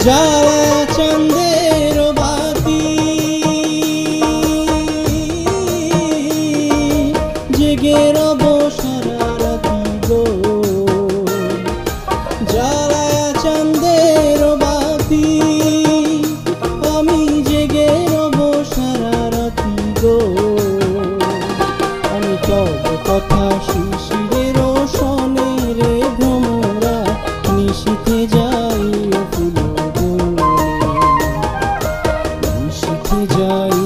জ্বালায়া চাঁদের বাতি জেগে রব সারা রাতি গো। জ্বালায়া চাঁদের বাতি আমি জেগে রব সারা রাতি গো। আমি তব কথা শিশিরের সনে রে ভ্রমরা নিশীথে যাই ফুল বনে, নিশীথে যাই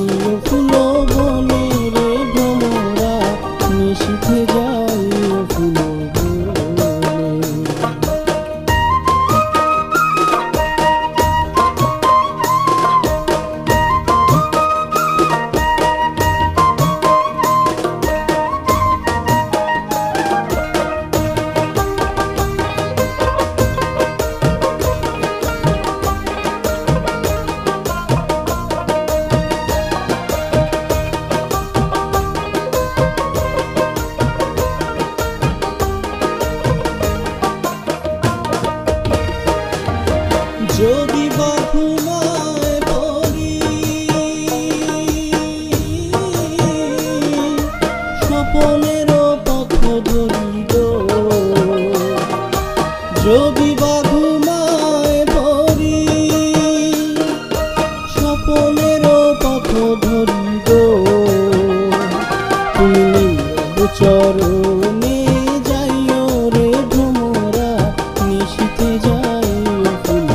ফুল বনে রে ভ্রমরা নিশীথে যাই ফুল বনে। যদি বা ঘুমায় পড়ি স্বপনের পথ ধরি গো। যদি বা ঘুমায় পড়ি স্বপনের পথ ধরি গো। তুমি চরণে যাইও রে ভ্রমরা নিশীথে যাই ফুল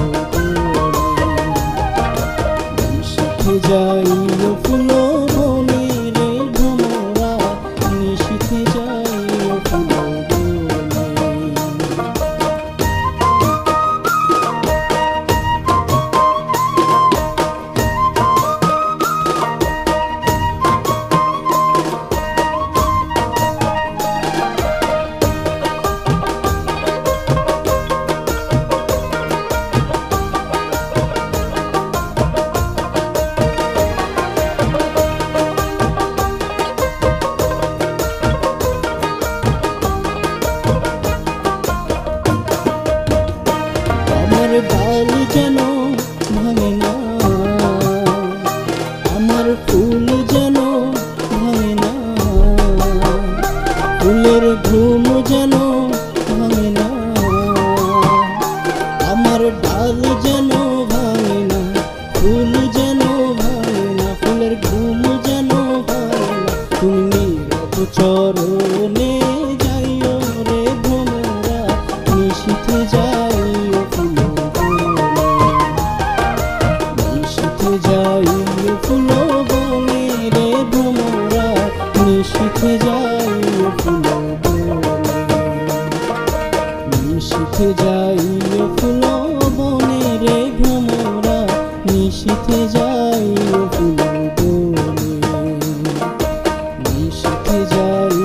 যাই ফুল বনে রে ভ্রমরা নিশীথে যাই ফুল বনে। আমার ডাল যেন ভাঙে না, আমার ফুল যেন ভাঙে না, ফুলের ঘুম যেন ভাঙে না। আমার ডাল যেন ভাঙে না, ফুল যেন ভাঙে না, ফুলের ঘুম যেন ভাঙে না। তুমি নীরব চরণে যাইও রে ভ্রমরা নিশীথে যাই ফুল বনে, নিশীথে যাই ফুল বনে রে ভ্রমরা নিশীথে যাই ফুল বনে, নিশীথে যাই ফুল বনে রে ভ্রমরা নিশীথে যাই ফুল বনে, নিশীথে যাই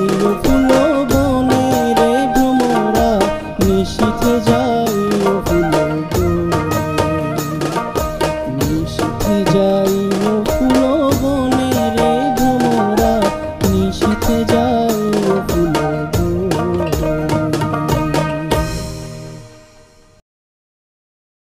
ফুল বনে রে ভ্রমরা নিশীথে যাই ফুল বনে, নিশীথে যাই